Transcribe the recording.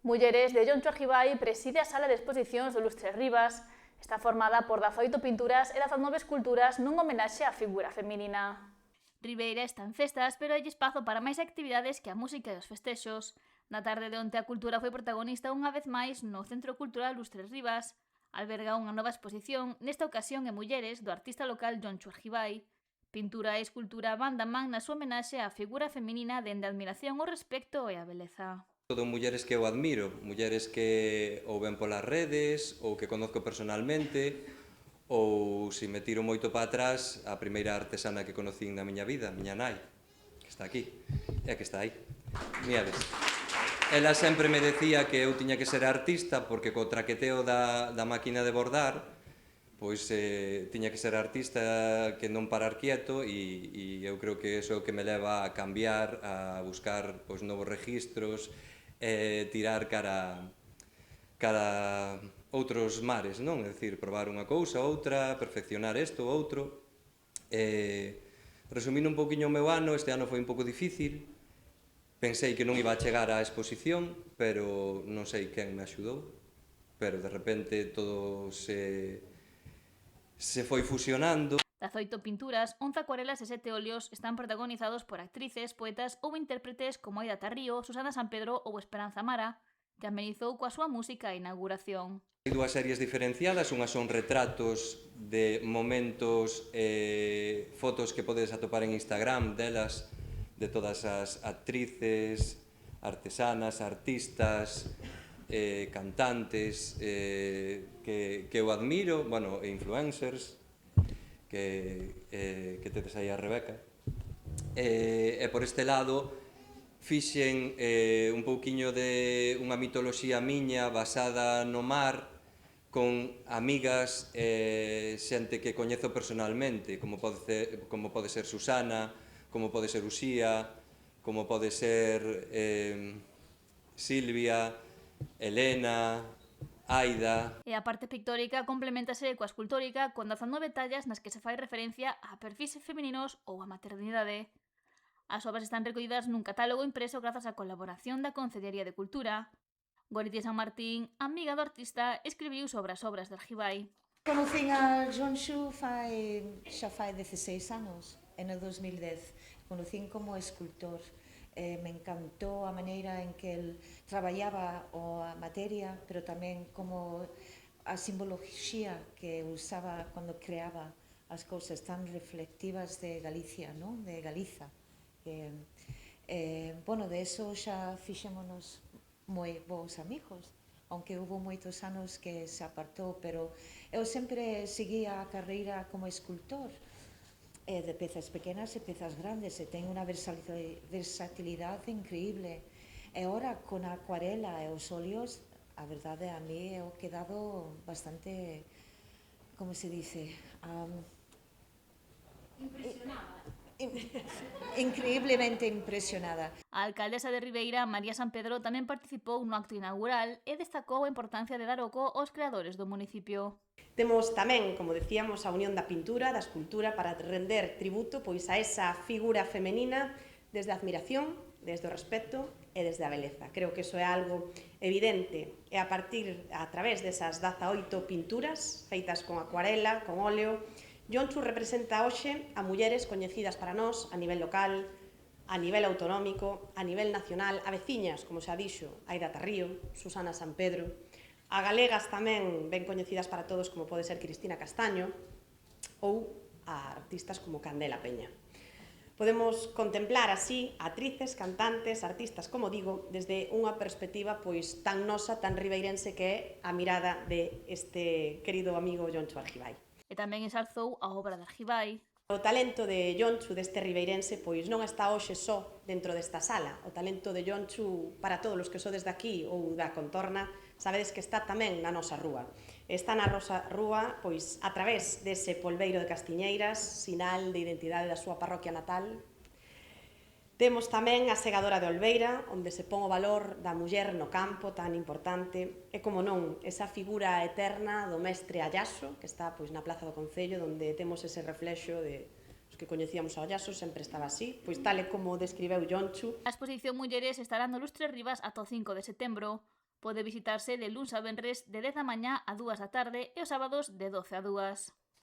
Mulleres de Joncho Argibai preside a sala de exposicións do Lustres Rivas. Está formada por 18 pinturas e 19 esculturas nun homenaxe á figura feminina. Ribeira está en festas, pero hai espazo para máis actividades que a música e os festexos. Na tarde de onte a cultura foi protagonista unha vez máis no Centro Cultural Lustres Rivas. Alberga unha nova exposición, nesta ocasión en mulleres, do artista local Joncho Argibai. Pintura e escultura van da man na súa homenaxe á figura feminina dende a admiración, o respecto e a beleza. Todo mulleres que eu admiro, mulleres que ou ven polas redes, ou que conozco personalmente, ou se me tiro moito para atrás, a primeira artesana que conocín na miña vida, miña nai, que está aquí, e que está aí. Miades. Ela sempre me decía que eu tiña que ser artista porque co traqueteo da máquina de bordar, pois tiña que ser artista que non parar quieto e eu creo que iso é o que me leva a cambiar, a buscar pois novos registros, tirar cara outros mares, non? É dicir, probar unha cousa, outra, perfeccionar isto, outro. Resumindo un poquinho o meu ano, este ano foi un pouco difícil. Pensei que non iba a chegar á exposición, pero non sei quen me axudou. Pero de repente todo se foi fusionando. 18 pinturas, 11 acuarelas e 7 óleos están protagonizados por actrices, poetas ou intérpretes como Aida Tarrío, Susana San Pedro ou Esperanza Mara, que amenizou coa súa música a inauguración. Hai dúas series diferenciadas, unhas son retratos de momentos, fotos que podes atopar en Instagram delas, de todas as actrices, artesanas, artistas, cantantes que eu admiro, bueno, e influencers, que tedes aí a Rebeca. E por este lado, fixen un pouquiño de unha mitoloxía miña basada no mar, con amigas e xente que coñezo personalmente, como pode ser Susana, como pode ser Uxía, como pode ser Silvia, Elena, Aida. E a parte pictórica complementase coa escultórica con 19 tallas nas que se fai referencia a perfis femininos ou a maternidade. As obras están recollidas nun catálogo impreso grazas á colaboración da Concellería de Cultura. Goretti San Martín, amiga do artista, escribiu sobre as obras de Argibai. Conocín a Joncho xa fai 16 anos, en el 2010. Conocín como escultor. Me encantou a maneira en que el traballaba a materia, pero tamén como a simboloxía que usaba cando creaba as cousas tan reflectivas de Galicia, non? De Galiza. Bueno, de eso xa fixémonos moi bons amigos, aunque hubo moitos anos que se apartou, pero eu sempre seguía a carreira como escultor, de pezas pequenas e pezas grandes, e ten unha versatilidade increíble. E ora, con a acuarela e os óleos, a verdade, a mí he quedado bastante, como se dice, Impresionada. Increíblemente impresionada. A alcaldesa de Ribeira, María San Pedro, tamén participou no acto inaugural e destacou a importancia de dar oco aos creadores do municipio. Temos tamén, como decíamos, a unión da pintura, da escultura, para render tributo pois a esa figura femenina desde a admiración, desde o respeto e desde a beleza. Creo que iso é algo evidente e a través desas 18 pinturas feitas con acuarela, con óleo, Joncho representa hoxe a mulleres coñecidas para nós a nivel local, a nivel autonómico, a nivel nacional, a veciñas, como xa dixo, Aida Tarrío, Susana San Pedro, a galegas tamén ben coñecidas para todos como pode ser Cristina Castaño ou a artistas como Candela Peña. Podemos contemplar así actrices, cantantes, artistas, como digo, desde unha perspectiva pois tan nosa, tan ribeirense que é a mirada de este querido amigo Joncho Argibai. E tamén ensalzou a obra de Argibai. O talento de Joncho, deste ribeirense, pois non está hoxe só dentro desta sala. O talento de Joncho, para todos os que sodes daqui ou da contorna, sabedes que está tamén na nosa rúa. Está na nosa rúa, pois, a través dese polbeiro de Castiñeiras, sinal de identidade da súa parroquia natal. Temos tamén a segadora de Olveira, onde se pon o valor da muller no campo tan importante, e como non, esa figura eterna do mestre Allaso, que está pois na Plaza do Concello, onde temos ese reflexo de os que coñecíamos ao Allaso, sempre estaba así, pois tal e como describeu Joncho. A exposición Mulleres estará no Lustres Rivas ata o 5 de setembro. Pode visitarse de luns a venres de 10 da mañá a 2 da tarde e os sábados de 12 a 2.